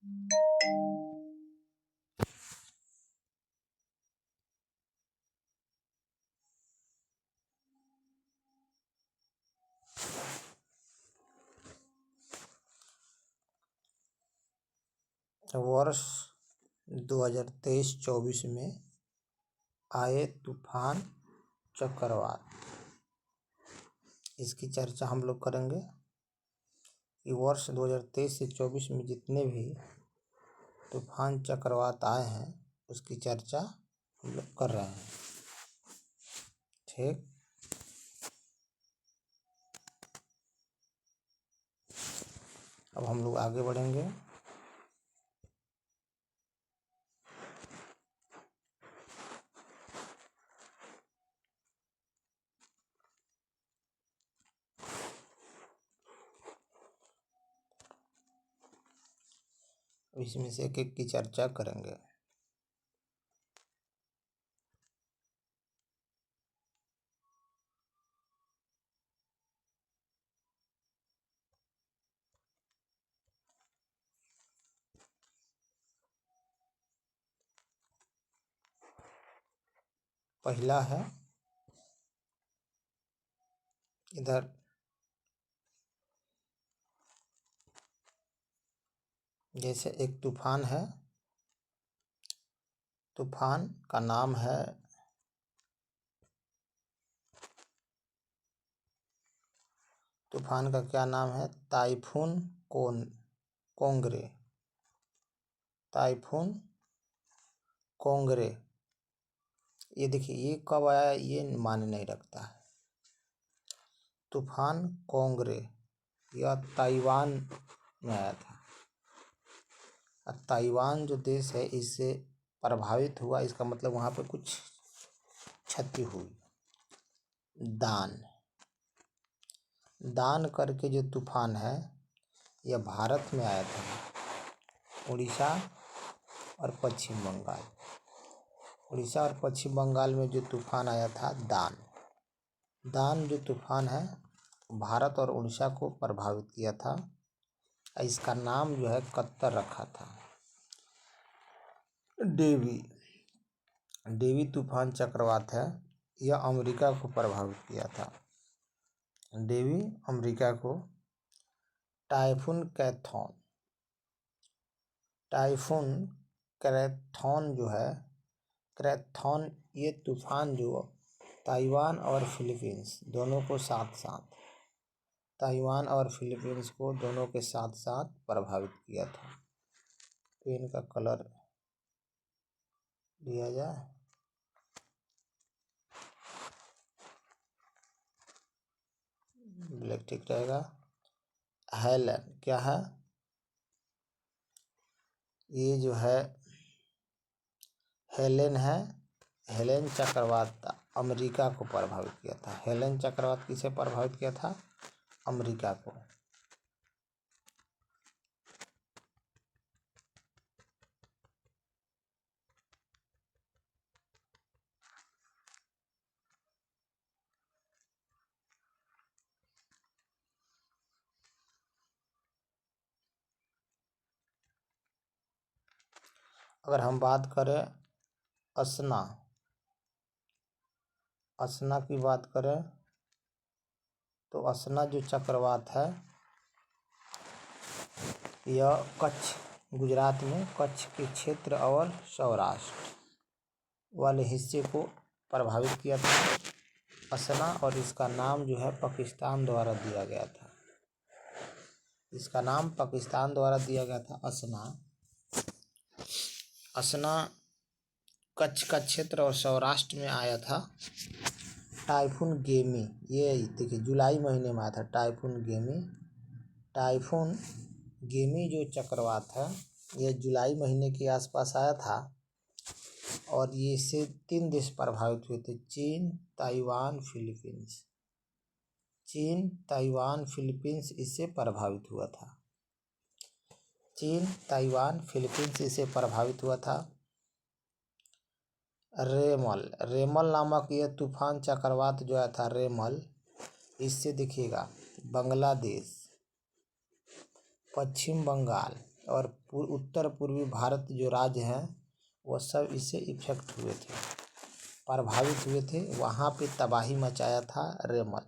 वर्ष 2023-24 में आए तूफान चक्रवात, इसकी चर्चा हम लोग करेंगे कि वर्ष 2023 से 24 में जितने भी तूफान चक्रवात आए हैं उसकी चर्चा हम लोग कर रहे हैं। ठीक, अब हम लोग आगे बढ़ेंगे। इसमें से एक एक की चर्चा करेंगे। पहला है इधर जैसे एक तूफान है, तूफान का नाम है तूफान का क्या नाम है? टाइफून कोंगरे। टाइफून कोंगरे। ये देखिए ये कब आया ये माने नहीं रखता है। तूफान कोंगरे यह ताइवान में आया था। ताइवान जो देश है इससे प्रभावित हुआ, इसका मतलब वहाँ पे कुछ क्षति हुई। दान करके जो तूफान है यह भारत में आया था, उड़ीसा और पश्चिम बंगाल। उड़ीसा और पश्चिम बंगाल में जो तूफान आया था दान जो तूफान है भारत और उड़ीसा को प्रभावित किया था। इसका नाम जो है कत्तर रखा था। डेवी तूफान चक्रवात है, यह अमेरिका को प्रभावित किया था। डेवी अमेरिका को। टाइफून कैथोन जो है कैथोन, ये तूफान जो ताइवान और फिलीपींस दोनों को ताइवान और फिलीपींस को दोनों के साथ साथ प्रभावित किया था। तो इनका कलर दिया जाए। ब्लैक ठीक रहेगा। हेलन क्या है? ये जो है हेलेन है। हेलेन चक्रवात अमेरिका को प्रभावित किया था। हेलेन चक्रवात किसे प्रभावित किया था? अमेरिका को। अगर हम बात करें असना की बात करें तो असना जो चक्रवात है यह गुजरात में कच्छ के क्षेत्र और सौराष्ट्र वाले हिस्से को प्रभावित किया था असना, और इसका नाम जो है पाकिस्तान द्वारा दिया गया था। इसका नाम पाकिस्तान द्वारा दिया गया था असना कच्छ का क्षेत्र और सौराष्ट्र में आया था। टाइफून गेमी, ये देखिए जुलाई महीने में आया था। टाइफून गेमी जो चक्रवात है यह जुलाई महीने के आसपास आया था और ये से 3 देश प्रभावित हुए थे, चीन, ताइवान, फिलीपींस इससे प्रभावित हुआ था। चीन, ताइवान, फिलीपींस इससे प्रभावित हुआ था। रेमल नामक यह तूफान चक्रवात जो आया था रेमल, इससे देखिएगा बांग्लादेश, पश्चिम बंगाल, और उत्तर पूर्वी भारत जो राज्य हैं वह सब इससे इफेक्ट हुए थे, प्रभावित हुए थे। वहाँ पे तबाही मचाया था रेमल,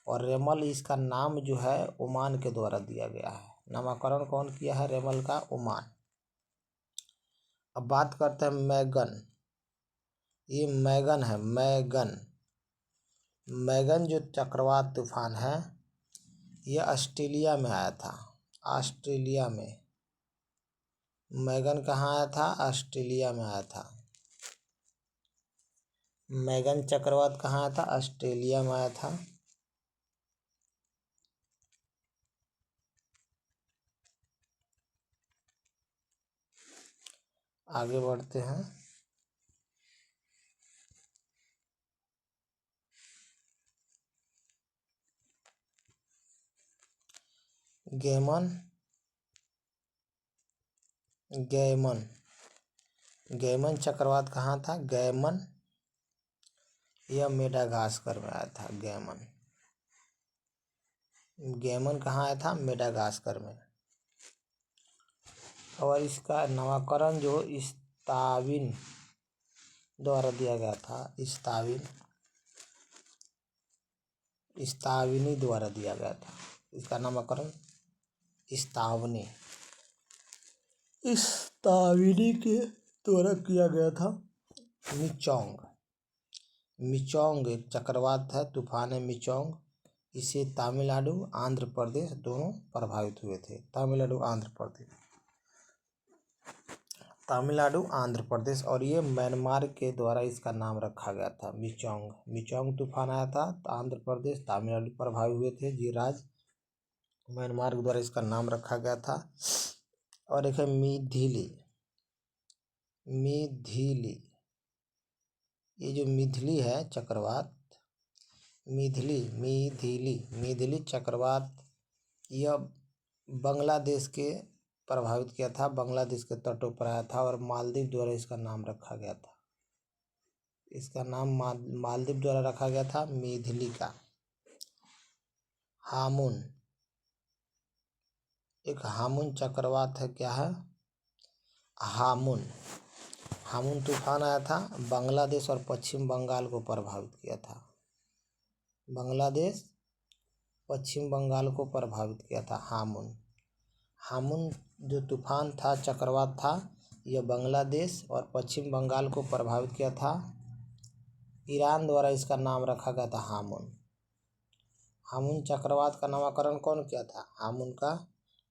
और रेमल इसका नाम जो है ओमान के द्वारा दिया गया है। नामकरण कौन किया है रेमल का? ओमान। अब बात करते हैं मैगन। ये मैगन है, मैगन। मैगन जो चक्रवात तूफान है ये ऑस्ट्रेलिया में आया था। ऑस्ट्रेलिया में मैगन कहाँ आया था? ऑस्ट्रेलिया में आया था। मैगन चक्रवात कहाँ आया था? ऑस्ट्रेलिया में आया था। आगे बढ़ते हैं। गैमन, गैमन, गैमन चक्रवात कहाँ था? गैमन, यह मेडागास्कर में आया था। गैमन, गैमन कहाँ आया था? मेडागास्कर में। और इसका नामकरण जो स्ताविन द्वारा दिया गया था, स्ताविन, स्ताविनी द्वारा दिया गया था। इसका नामकरण स्तावनी, स्ताविनी के द्वारा किया गया था। मिचोंग, मिचोंग एक चक्रवात है, तूफान है मिचोंग। इसे तमिलनाडु आंध्र प्रदेश दोनों प्रभावित हुए थे। तमिलनाडु आंध्र प्रदेश, तमिलनाडु आंध्र प्रदेश। और ये म्यांमार के द्वारा इसका नाम रखा गया था मिचोंग। मिचोंग तूफान आया था तो आंध्र प्रदेश तमिलनाडु प्रभावित हुए थे जी राज्य। म्यांमार के द्वारा इसका नाम रखा गया था। और एक है मिथिली, मिथिली, ये जो मिथिली है चक्रवात, मिथिली, मिथिली, मिथिली चक्रवात यह बांग्लादेश के प्रभावित किया था। बांग्लादेश के तटों पर आया था और मालदीव द्वारा इसका नाम रखा गया था। इसका नाम मालदीव द्वारा रखा गया था मिथिली का। हामुन, एक हामुन चक्रवात है। क्या है? हामुन, हामुन तूफान आया था, बांग्लादेश और पश्चिम बंगाल को प्रभावित किया था। बांग्लादेश पश्चिम बंगाल को प्रभावित किया था हामुन। हामुन जो तूफान था, चक्रवात था, यह बांग्लादेश और पश्चिम बंगाल को प्रभावित किया था। ईरान द्वारा इसका नाम रखा गया था हामुन। हामुन चक्रवात का नामकरण कौन किया था? हामुन का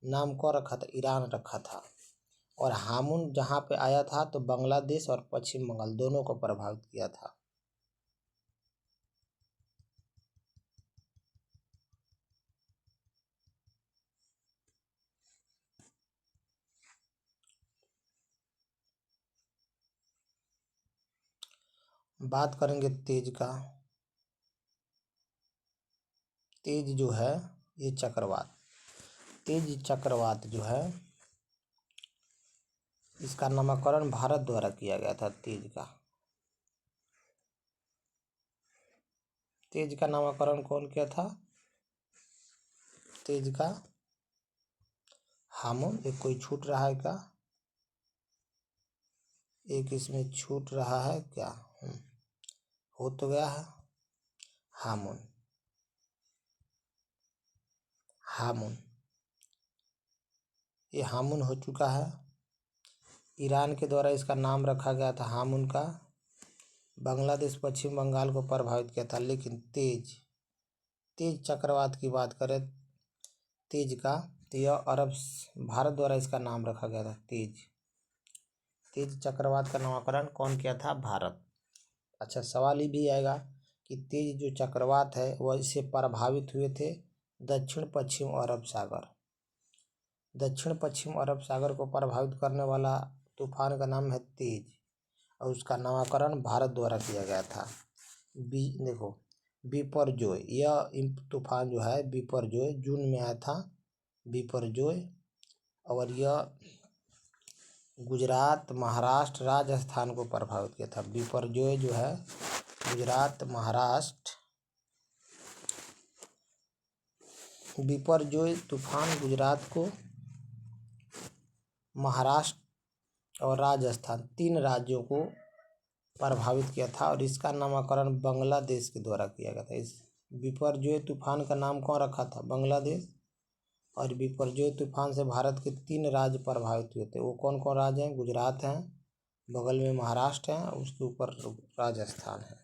नाम कौन रखा था? ईरान रखा था। और हामुन जहाँ पे आया था तो बांग्लादेश और पश्चिम बंगाल दोनों को प्रभावित किया था। बात करेंगे तेज का। तेज जो है ये चक्रवात, तेज चक्रवात जो है इसका नामकरण भारत द्वारा किया गया था। तेज का, तेज का नामकरण कौन किया था? तेज का हामुन। एक कोई छूट रहा है क्या? एक इसमें छूट रहा है क्या? हो तो गया है हामुन, हामुन, ये हामुन हो चुका है। ईरान के द्वारा इसका नाम रखा गया था हामुन का। बांग्लादेश पश्चिम बंगाल को प्रभावित किया था। लेकिन तेज, तेज चक्रवात की बात करें तेज का, तो यह भारत द्वारा इसका नाम रखा गया था तेज। तेज चक्रवात का नामकरण कौन किया था? भारत। अच्छा, सवाल ये भी आएगा कि तेज जो चक्रवात है वह इससे प्रभावित हुए थे दक्षिण पश्चिम अरब सागर। दक्षिण पश्चिम अरब सागर को प्रभावित करने वाला तूफान का नाम है तेज, और उसका नामकरण भारत द्वारा किया गया था। देखो बिपरजोय, यह तूफान जो है बिपरजोय जून में आया था। बिपरजोय, और यह गुजरात, महाराष्ट्र, राजस्थान को प्रभावित किया था। बिपरजोय जो है गुजरात, महाराष्ट्र, बिपरजोय तूफान गुजरात को महाराष्ट्र और राजस्थान 3 राज्यों को प्रभावित किया था और इसका नामकरण बांग्लादेश के द्वारा किया गया था। इस बिपरजॉय तूफान का नाम कौन रखा था? बांग्लादेश। और बिपरजॉय तूफान से भारत के 3 राज्य प्रभावित हुए थे। वो कौन कौन राज्य हैं? गुजरात हैं, बगल में महाराष्ट्र है, उसके ऊपर राजस्थान है।